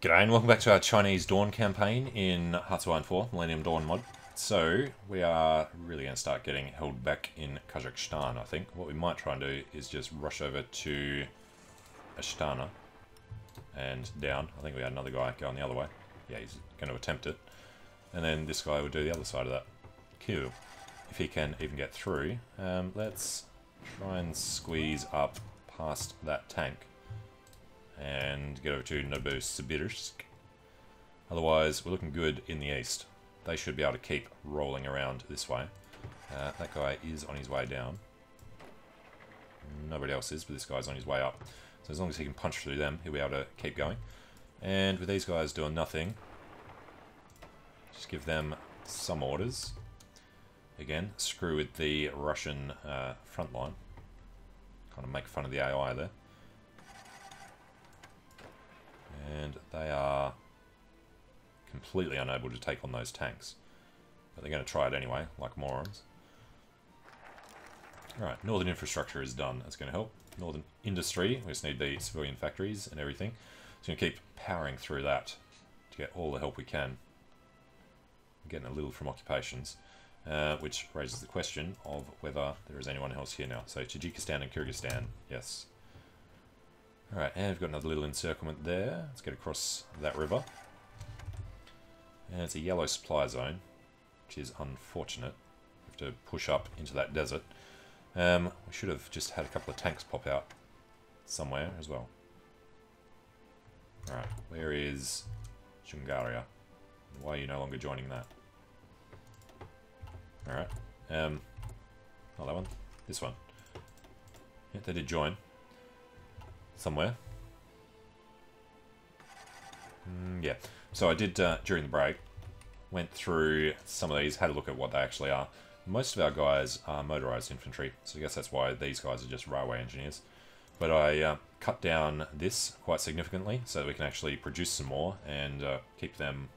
G'day and welcome back to our Chinese Dawn campaign in HoI 4, Millennium Dawn mod. So, we are really going to start getting held back in Kazakhstan, I think. What we might try and do is just rush over to Astana and down. I think we had another guy going the other way. Yeah, he's going to attempt it. And then this guy would do the other side of that. Cool. If he can even get through. Let's try and squeeze up past that tank and get over to Novosibirsk. Otherwise, we're looking good in the east. They should be able to keep rolling around this way. That guy is on his way down. Nobody else is, but this guy's on his way up. So as long as he can punch through them, he'll be able to keep going. And with these guys doing nothing, just give them some orders. Again, screw with the Russian front line. Kind of make fun of the AI there. And they are completely unable to take on those tanks. But they're going to try it anyway, like morons. Alright, northern infrastructure is done. That's going to help. Northern industry, we just need the civilian factories and everything. So we're going to keep powering through that to get all the help we can. I'm getting a little from occupations, which raises the question of whether there is anyone else here now. So Tajikistan and Kyrgyzstan, yes. Alright, and we've got another little encirclement there. Let's get across that river. And it's a yellow supply zone, which is unfortunate. We have to push up into that desert. We should have just had a couple of tanks pop out somewhere as well. Alright, where is Chungaria? Why are you no longer joining that? Alright, not that one, this one. Yeah, they did join. Somewhere. Yeah, so I did during the break, went through some of these, had a look at what they actually are. Most of our guys are motorized infantry, so I guess that's why these guys are just railway engineers. But I cut down this quite significantly so that we can actually produce some more and keep them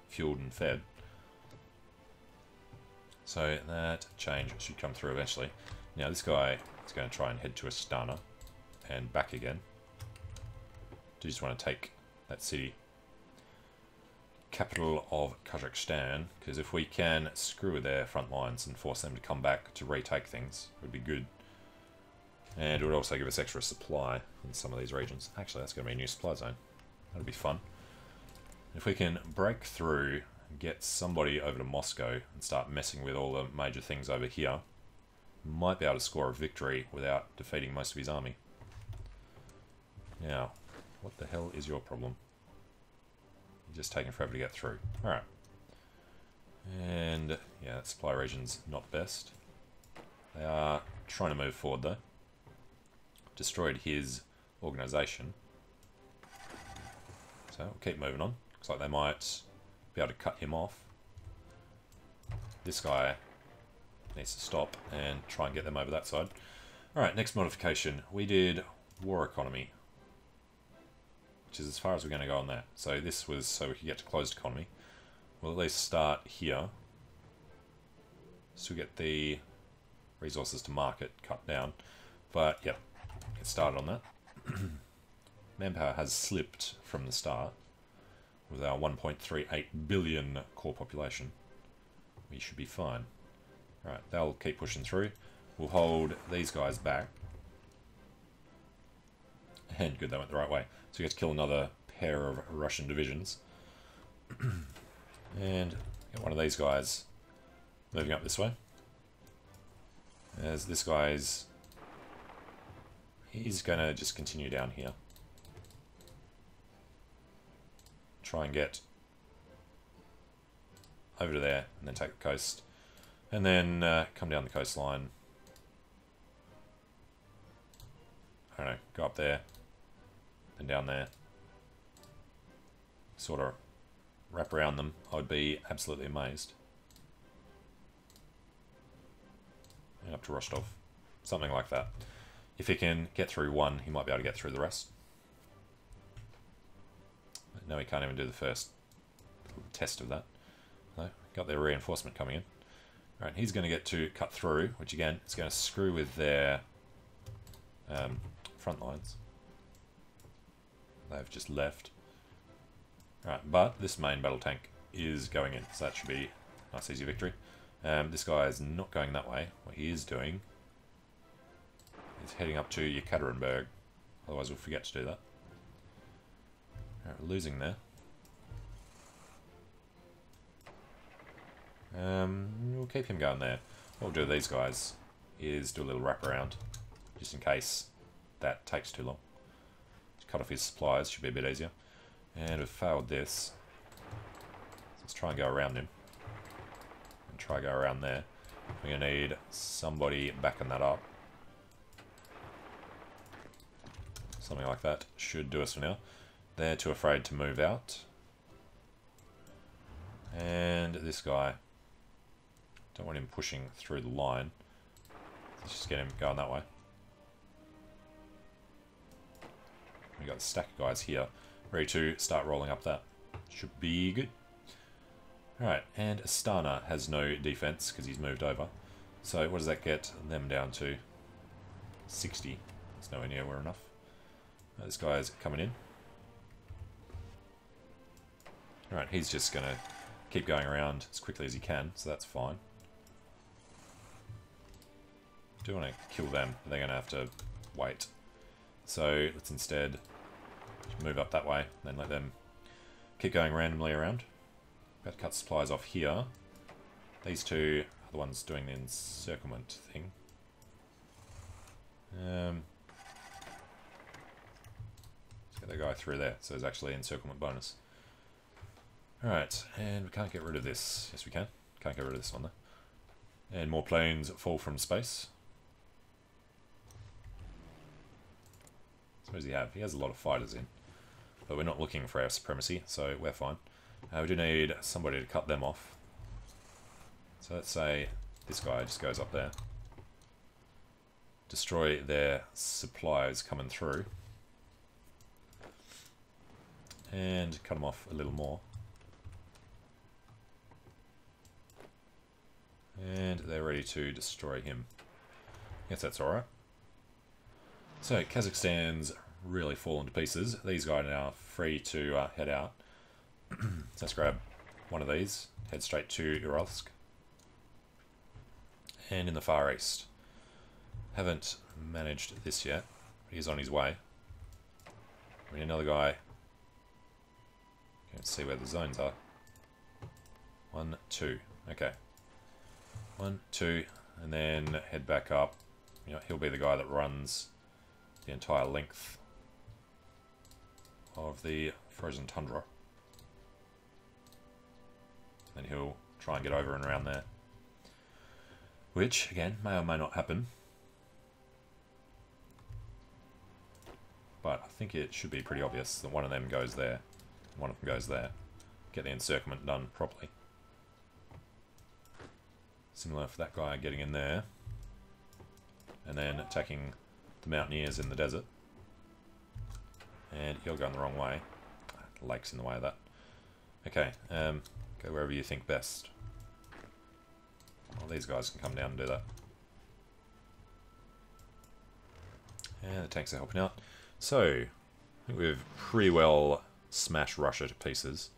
fueled and fed. So that change should come through eventually. Now this guy is going to try and head to Astana and back again. Do just want to take that city. Capital of Kazakhstan, because if we can screw with their front lines and force them to come back to retake things, it would be good. And it would also give us extra supply in some of these regions. Actually, that's going to be a new supply zone. That'll be fun. If we can break through and get somebody over to Moscow and start messing with all the major things over here, we might be able to score a victory without defeating most of his army. Now, what the hell is your problem? You're just taking forever to get through. Alright. And, yeah, that supply region's not best. They are trying to move forward, though. Destroyed his organisation. So, we'll keep moving on. Looks like they might be able to cut him off. This guy needs to stop and try and get them over that side. Alright, next modification. We did war economy, which is as far as we're going to go on that. So this was so we could get to closed economy. We'll at least start here. So we get the resources to market cut down. But, yep, get started on that. Manpower has slipped from the start with our 1.38 billion core population. We should be fine. Alright, they'll keep pushing through. We'll hold these guys back. And good, they went the right way. So we get to kill another pair of Russian divisions. And get one of these guys moving up this way. As this guy's... he's going to just continue down here. Try and get over to there and then take the coast. And then come down the coastline. I don't know, go up there. And down there, sort of wrap around them. I would be absolutely amazed. And up to Rostov, something like that. If he can get through one, he might be able to get through the rest. But no, he can't even do the first test of that. No, got their reinforcement coming in. Alright, he's going to get to cut through, which again is going to screw with their front lines. They've just left. Right, but this main battle tank is going in, so that should be a nice easy victory. This guy is not going that way. What he is doing is heading up to Yekaterinburg. Otherwise we'll forget to do that. Right, we're losing there. We'll keep him going there. What we'll do with these guys is do a little wraparound, just in case that takes too long. Just cut off his supplies, should be a bit easier. And we've failed this. Let's try and go around him. And try to go around there. We're going to need somebody backing that up. Something like that should do us for now. They're too afraid to move out. And this guy, don't want him pushing through the line. Let's just get him going that way. We got the stack of guys here, ready to start rolling up that. Should be good. Alright, and Astana has no defense because he's moved over. So what does that get them down to? 60. It's nowhere near enough. This guy's coming in. Alright, he's just going to keep going around as quickly as he can, so that's fine. I do want to kill them, but they're going to have to wait. So let's instead move up that way, then let them keep going randomly around. About to cut supplies off here. These two are the ones doing the encirclement thing. Let's get that guy through there, so there's actually encirclement bonus. Alright, and we can't get rid of this. Yes, we can. Can't get rid of this one, though. And more planes fall from space. So what does he have? He has a lot of fighters in. But we're not looking for our supremacy, so we're fine. We do need somebody to cut them off. So let's say this guy just goes up there. Destroy their supplies coming through. And cut them off a little more. And they're ready to destroy him. Guess that's alright. So Kazakhstan's really fallen to pieces. These guys are now free to head out. So let's grab one of these, head straight to Uralsk. And in the Far East. Haven't managed this yet, but he's on his way. We need another guy. Let's see where the zones are. 1, 2. Okay. 1, 2, and then head back up. You know, he'll be the guy that runs the entire length of the frozen tundra. Then he'll try and get over and around there. Which, again, may or may not happen. But I think it should be pretty obvious that one of them goes there, one of them goes there. Get the encirclement done properly. Similar for that guy getting in there. And then attacking the mountaineers in the desert. And you're going the wrong way. The lake's in the way of that. Okay, go wherever you think best. Well, these guys can come down and do that. And the tanks are helping out. So, I think we've pretty well smashed Russia to pieces.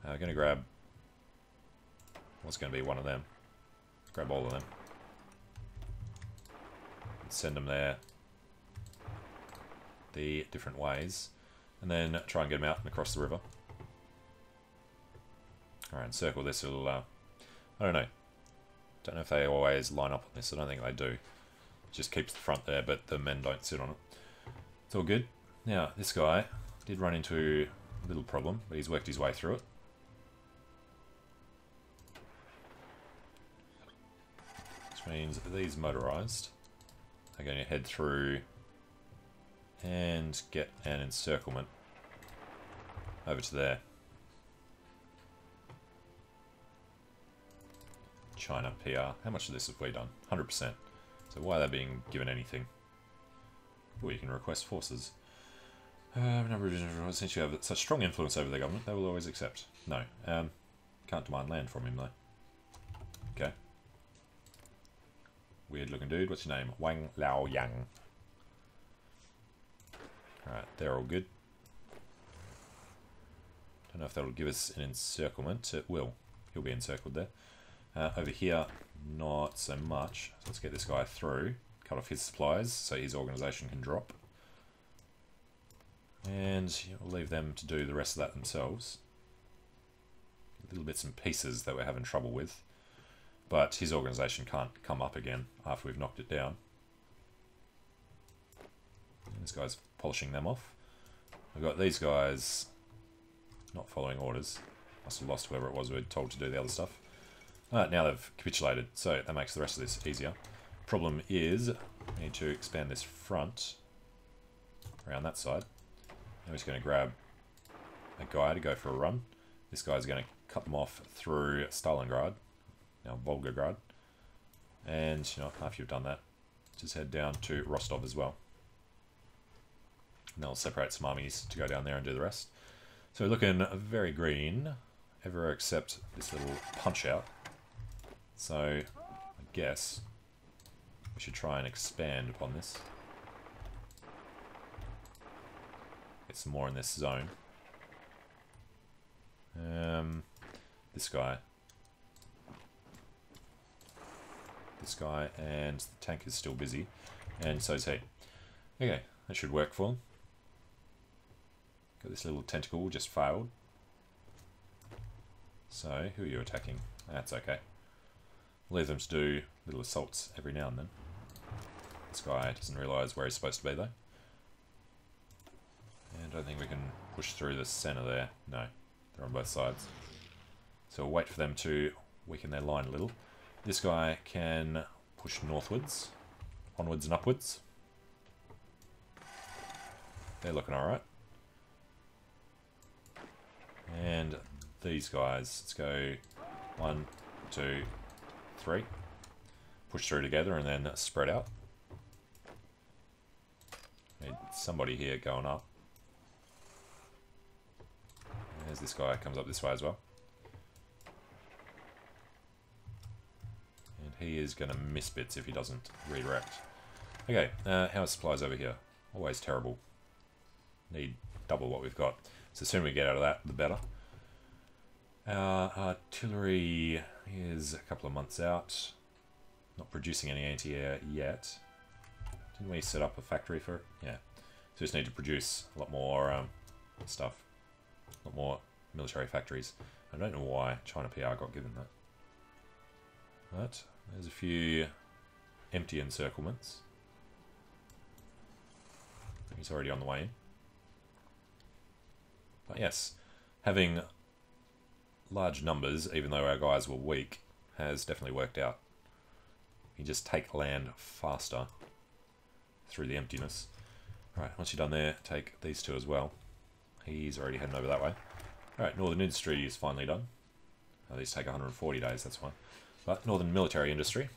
We're going to grab what's going to be one of them. Grab all of them. Send them there the different ways. And then try and get them out and across the river. Alright, encircle this. Will I don't know. Don't know if they always line up on this. I don't think they do. It just keeps the front there, but the men don't sit on it. It's all good. Now, this guy did run into a little problem, but he's worked his way through it. Which means these motorized are going to head through and get an encirclement over to there. China PR. How much of this have we done? 100%. So why are they being given anything? Well, you can request forces. Since you have such strong influence over the government, they will always accept. No. Can't demand land from him, though. Okay. Weird looking dude. What's your name? Wang Lao Yang. Alright, they're all good. Don't Don't know if that'll give us an encirclement. It will. He'll be encircled there. Over here, not so much. So let's get this guy through. Cut off his supplies so his organisation can drop. And we'll leave them to do the rest of that themselves. Little bits and pieces that we're having trouble with. But his organisation can't come up again after we've knocked it down. And this guy's polishing them off. We've got these guys not following orders. Must have lost whoever it was we were told to do the other stuff. Now they've capitulated, so that makes the rest of this easier. Problem is, we need to expand this front around that side. I'm just going to grab a guy to go for a run. This guy's going to cut them off through Stalingrad, now Volgograd. And you know, after you've done that, just head down to Rostov as well. And they'll separate some armies to go down there and do the rest. So we're looking very green, ever except this little punch out. So I guess we should try and expand upon this. Get some more in this zone. This guy, and the tank is still busy, and so is he. Okay, that should work for him. Got this little tentacle, just failed. So, who are you attacking? That's okay. Leave them to do little assaults every now and then. This guy doesn't realise where he's supposed to be though. And I don't think we can push through the centre there. No, they're on both sides. So we'll wait for them to weaken their line a little. This guy can push northwards, onwards and upwards. They're looking alright. And these guys, let's go 1, 2, 3. Push through together and then spread out. Need somebody here going up. There's this guy, comes up this way as well. And he is going to miss bits if he doesn't redirect. Okay, how are supplies over here? Always terrible. Need double what we've got. So the sooner we get out of that, the better. Our artillery is a couple of months out. Not producing any anti-air yet. Didn't we set up a factory for it? Yeah. So we just need to produce a lot more stuff. A lot more military factories. I don't know why China PR got given that. But there's a few empty encirclements. He's already on the way in. But yes, having large numbers, even though our guys were weak, has definitely worked out. You just take land faster through the emptiness. Alright, once you're done there, take these two as well. He's already heading over that way. Alright, Northern Industry is finally done. Oh, these take 140 days, that's fine. But Northern Military Industry.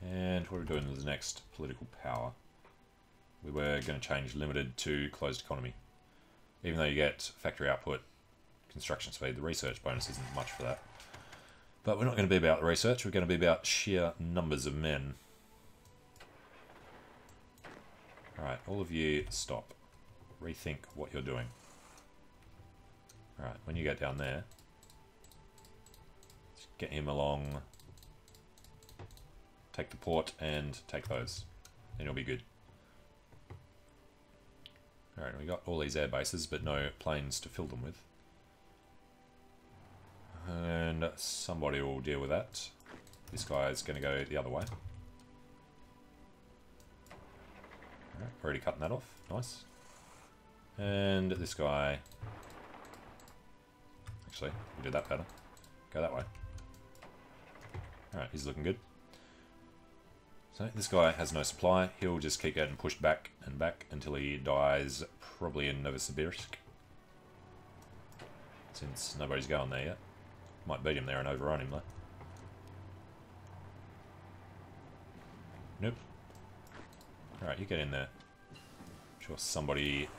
And what are we doing with the next political power? We were going to change limited to closed economy. Even though you get factory output, construction speed, the research bonus isn't much for that. But we're not going to be about the research, we're going to be about sheer numbers of men. Alright, all of you stop. Rethink what you're doing. Alright, when you get down there, just get him along, take the port and take those. Then you'll be good. Alright, we got all these air bases, but no planes to fill them with. And somebody will deal with that. This guy is going to go the other way. Alright, already cutting that off. Nice. And this guy... Actually, we did that better. Go that way. Alright, he's looking good. So this guy has no supply. He'll just keep getting pushed back and back until he dies, probably in Novosibirsk. Since nobody's going there yet. Might beat him there and overrun him though. Nope. Alright, you get in there. I'm sure somebody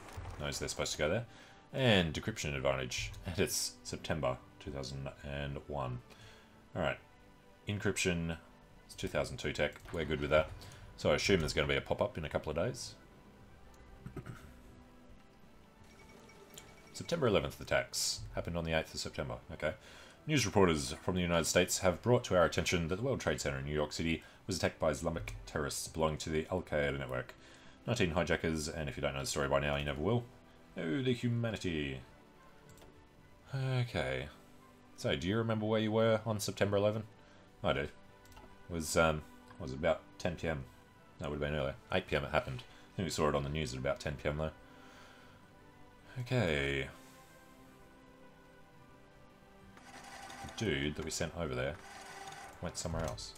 knows they're supposed to go there. And decryption advantage. And it's September 2001. Alright. Encryption. It's 2002 tech. We're good with that. So I assume there's going to be a pop-up in a couple of days. September 11th attacks. Happened on the 8th of September. Okay. News reporters from the United States have brought to our attention that the World Trade Center in New York City was attacked by Islamic terrorists belonging to the Al-Qaeda network. 19 hijackers, and if you don't know the story by now, you never will. Oh, the humanity. Okay. So, do you remember where you were on September 11? I do. It was about 10 PM. That would have been earlier. 8 PM it happened. I think we saw it on the news at about 10 PM though. Okay. The dude that we sent over there went somewhere else.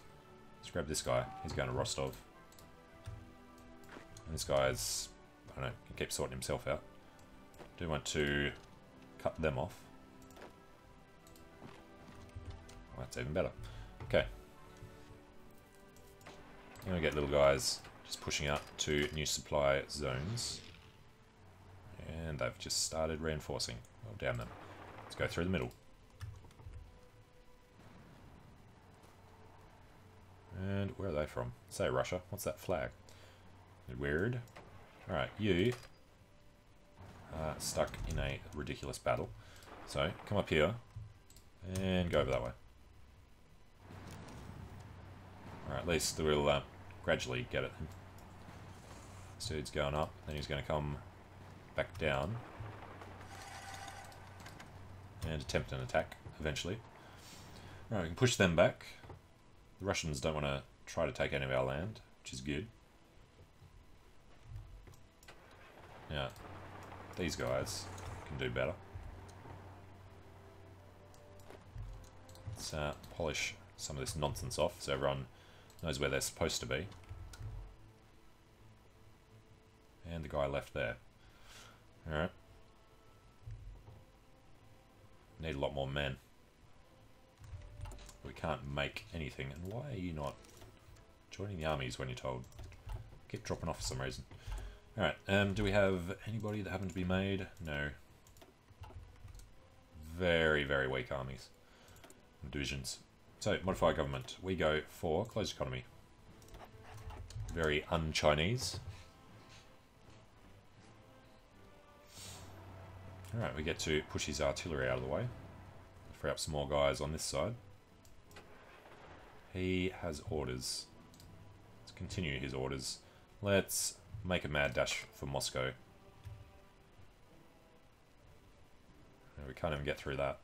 Let's grab this guy. He's going to Rostov. And this guy's, I don't know, he keeps sorting himself out. Do want to cut them off. Well, that's even better. Okay. And we get little guys just pushing out to new supply zones. And they've just started reinforcing. Well, damn them. Let's go through the middle. And where are they from? Say Russia. What's that flag? Weird. Alright, you are stuck in a ridiculous battle. So, come up here and go over that way. Alright, at least we'll gradually get it. This dude's going up, then he's going to come back down and attempt an attack eventually. Alright, we can push them back. The Russians don't want to try to take any of our land, which is good. Now, these guys can do better. Let's polish some of this nonsense off so everyone knows where they're supposed to be. And the guy left there. Alright. Need a lot more men. We can't make anything. And why are you not joining the armies when you're told? Keep dropping off for some reason. Alright, do we have anybody that haven't to be made? No. Very, very weak armies. Divisions. So, modify government. We go for closed economy. Very un-Chinese. Alright, we get to push his artillery out of the way. Free up some more guys on this side. He has orders. Let's continue his orders. Let's make a mad dash for Moscow. We can't even get through that.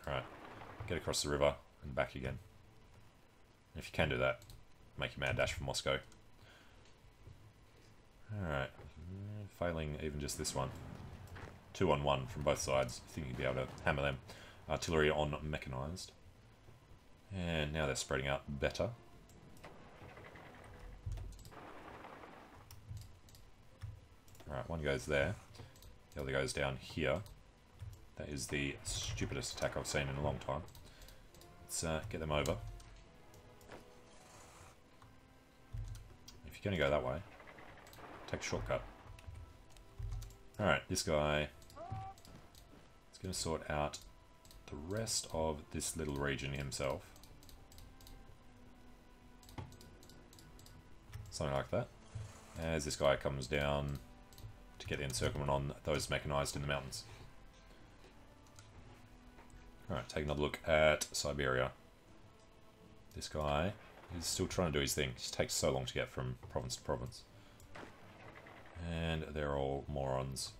Alright, get across the river and back again. If you can do that, make a mad dash for Moscow. Alright, failing even just this one. 2-on-1 from both sides. I think you'd be able to hammer them. Artillery on mechanized. And now they're spreading out better. Alright, one goes there. The other goes down here. That is the stupidest attack I've seen in a long time. Let's get them over. If you're going to go that way, take a shortcut. Alright, this guy is going to sort out the rest of this little region himself. Something like that. As this guy comes down to get the encirclement on those mechanized in the mountains. Alright, take another look at Siberia. This guy is still trying to do his thing. It just takes so long to get from province to province. And they're all morons.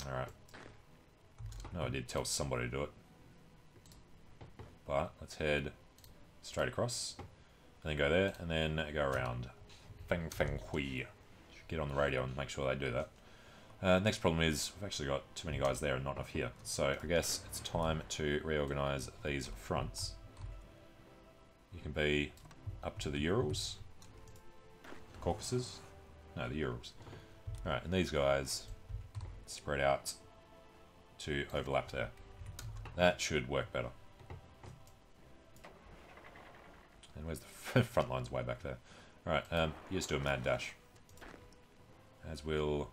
Alright. No, I did tell somebody to do it. But let's head straight across. And then go there, and then go around. Feng Feng Hui. Should get on the radio and make sure they do that. Next problem is we've actually got too many guys there and not enough here. So I guess it's time to reorganize these fronts. You can be up to the Urals. Caucasus? No, the Urals. Alright, and these guys spread out to overlap there. That should work better. And where's the front line's way back there? Alright, you just do a mad dash. As will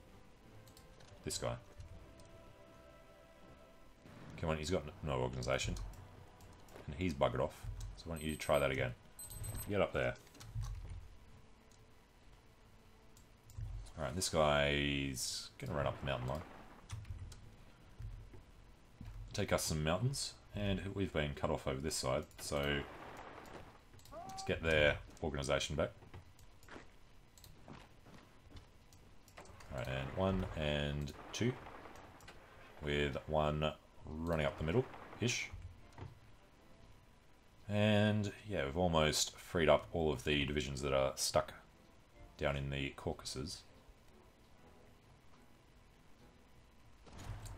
this guy. Come on, he's got no organisation. And he's buggered off. So why don't you try that again? Get up there. Alright, this guy's going to run up the mountain line. Take us some mountains, and we've been cut off over this side, so let's get their organisation back. Alright, and 1 and 2, with 1 running up the middle-ish. And yeah, we've almost freed up all of the divisions that are stuck down in the Caucasus.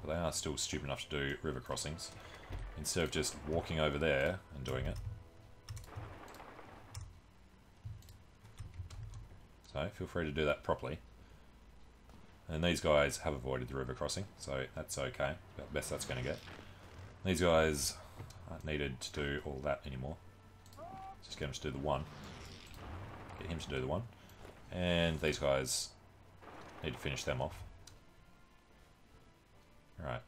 But they are still stupid enough to do river crossings, instead of just walking over there and doing it. So feel free to do that properly. And these guys have avoided the river crossing, so that's okay. About best that's going to get. These guys aren't needed to do all that anymore. Just get him to do the 1. Get him to do the 1. And these guys need to finish them off. Alright.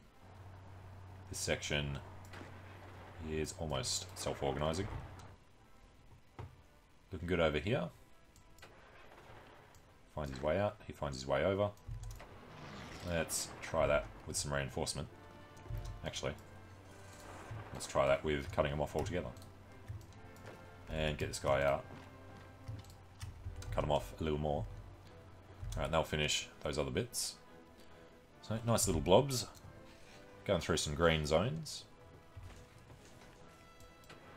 This section is almost self-organising. Looking good over here. Finds his way out. He finds his way over. Let's try that with some reinforcement. Actually, let's try that with cutting him off altogether. And get this guy out. Cut him off a little more. Alright, they'll finish those other bits. So, nice little blobs. Going through some green zones.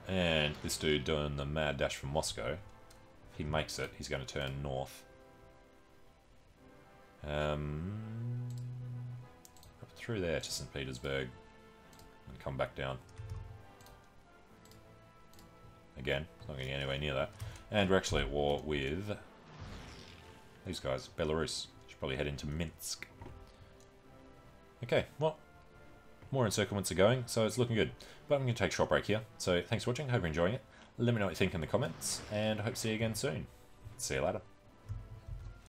And this dude doing the mad dash from Moscow. If he makes it, he's going to turn north. Up through there to St. Petersburg. And come back down. Again, it's not going to get anywhere near that. And we're actually at war with these guys, Belarus. Should probably head into Minsk. Okay, well, more encirclements are going, so it's looking good. But I'm going to take a short break here. So thanks for watching, hope you're enjoying it. Let me know what you think in the comments, and I hope to see you again soon. See you later.